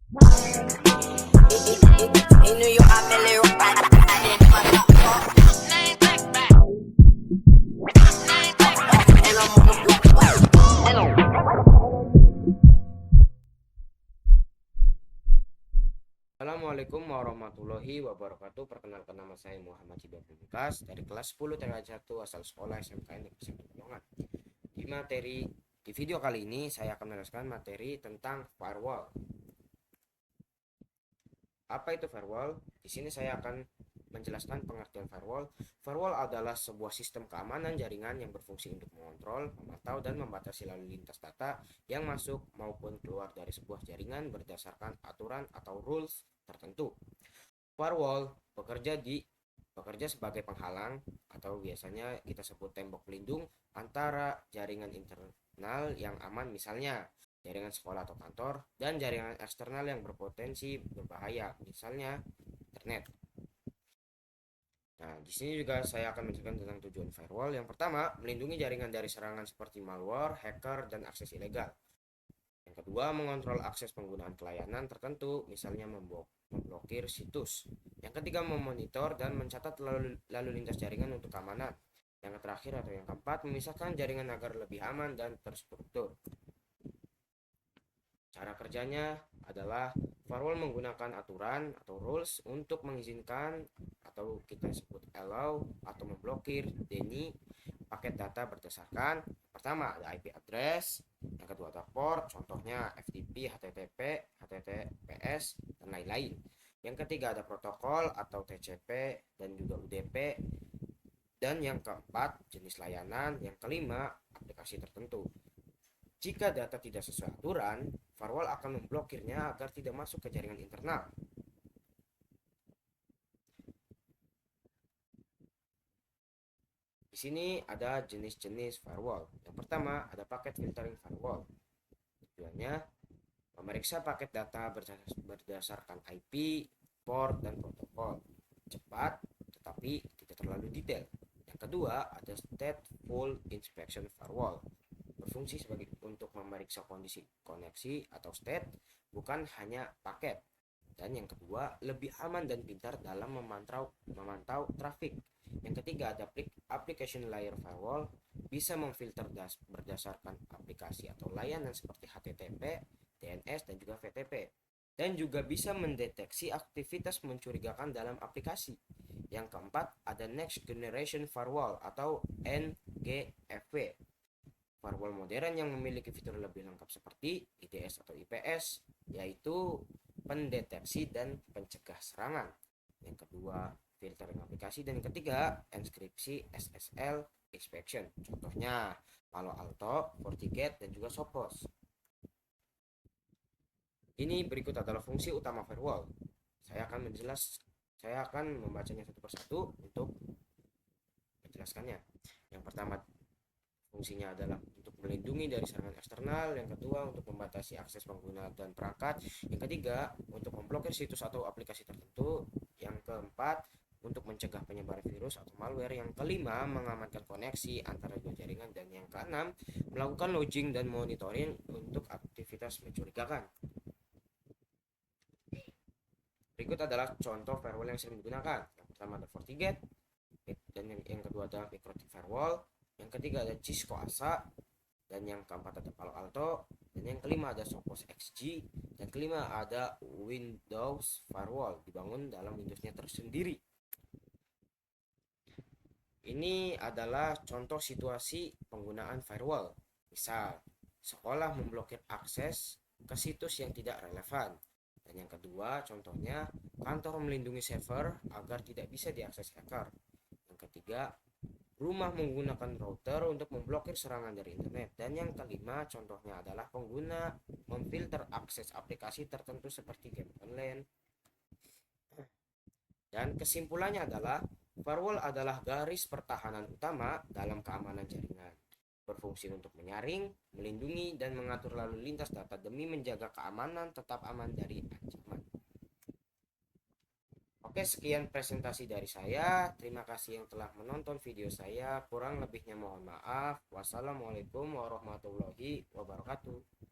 Assalamualaikum warahmatullahi wabarakatuh. Perkenalkan, nama saya Muhammad Hidayat Pamungkas dari kelas 10 TK 1 asal sekolah SMK Negeri 1 Pekalongan. Di video kali ini saya akan menjelaskan materi tentang firewall. Apa itu firewall? Di sini saya akan menjelaskan pengertian firewall. Firewall adalah sebuah sistem keamanan jaringan yang berfungsi untuk mengontrol, memantau, dan membatasi lalu lintas data yang masuk maupun keluar dari sebuah jaringan berdasarkan aturan atau rules tertentu. Firewall bekerja sebagai penghalang atau biasanya kita sebut tembok pelindung antara jaringan internal yang aman, misalnya jaringan sekolah atau kantor, dan jaringan eksternal yang berpotensi berbahaya, misalnya internet. Nah, di sini juga saya akan menjelaskan tentang tujuan firewall. Yang pertama, melindungi jaringan dari serangan seperti malware, hacker, dan akses ilegal. Yang kedua, mengontrol akses penggunaan pelayanan tertentu, misalnya memblokir situs. Yang ketiga, memonitor dan mencatat lalu lintas jaringan untuk keamanan. Yang terakhir atau yang keempat, memisahkan jaringan agar lebih aman dan terstruktur. Cara kerjanya adalah firewall menggunakan aturan atau rules untuk mengizinkan atau kita sebut allow atau memblokir deny paket data berdasarkan pertama ada IP address, yang kedua ada port, contohnya FTP, HTTP, HTTPS, dan lain-lain. Yang ketiga ada protokol atau TCP dan juga UDP, dan yang keempat jenis layanan, yang kelima aplikasi tertentu. Jika data tidak sesuai aturan, firewall akan memblokirnya agar tidak masuk ke jaringan internal. Di sini ada jenis-jenis firewall. Yang pertama ada paket filtering firewall. Tujuannya memeriksa paket data berdasarkan IP, port, dan protokol. Cepat, tetapi tidak terlalu detail. Yang kedua ada stateful inspection firewall. Berfungsi sebagai untuk memeriksa kondisi koneksi atau state, bukan hanya paket. Dan yang kedua, lebih aman dan pintar dalam memantau trafik. Yang ketiga ada application layer firewall, bisa memfilter berdasarkan aplikasi atau layanan seperti HTTP, DNS, dan juga VTP. Dan juga bisa mendeteksi aktivitas mencurigakan dalam aplikasi. Yang keempat ada next generation firewall atau NGFW. Firewall modern yang memiliki fitur lebih lengkap seperti IDS atau IPS, yaitu pendeteksi dan pencegah serangan. Yang kedua, filtering aplikasi. Dan yang ketiga, enkripsi SSL inspection. Contohnya Palo Alto, FortiGate, dan juga Sophos. Ini berikut adalah fungsi utama firewall. Saya akan membacanya satu persatu untuk menjelaskannya. Yang pertama, fungsinya adalah untuk melindungi dari serangan eksternal. Yang kedua, untuk membatasi akses pengguna dan perangkat. Yang ketiga, untuk memblokir situs atau aplikasi tertentu. Yang keempat, untuk mencegah penyebaran virus atau malware. Yang kelima, mengamankan koneksi antara dua jaringan. Dan yang keenam, melakukan logging dan monitoring untuk aktivitas mencurigakan. Berikut adalah contoh firewall yang sering digunakan. Yang pertama ada FortiGate, dan yang kedua ada Microtik Firewall. Yang ketiga ada Cisco ASA, dan yang keempat ada Palo Alto, dan yang kelima ada Sophos XG, dan kelima ada Windows Firewall, dibangun dalam Windowsnya tersendiri. Ini adalah contoh situasi penggunaan firewall. Misal, sekolah memblokir akses ke situs yang tidak relevan. Dan yang kedua, contohnya kantor melindungi server agar tidak bisa diakses hacker. Yang ketiga, rumah menggunakan router untuk memblokir serangan dari internet. Dan yang kelima, contohnya adalah pengguna memfilter akses aplikasi tertentu seperti game online. Dan kesimpulannya adalah firewall adalah garis pertahanan utama dalam keamanan jaringan. Berfungsi untuk menyaring, melindungi, dan mengatur lalu lintas data demi menjaga keamanan tetap aman dari ancaman. Oke, sekian presentasi dari saya. Terima kasih yang telah menonton video saya. Kurang lebihnya mohon maaf. Wassalamualaikum warahmatullahi wabarakatuh.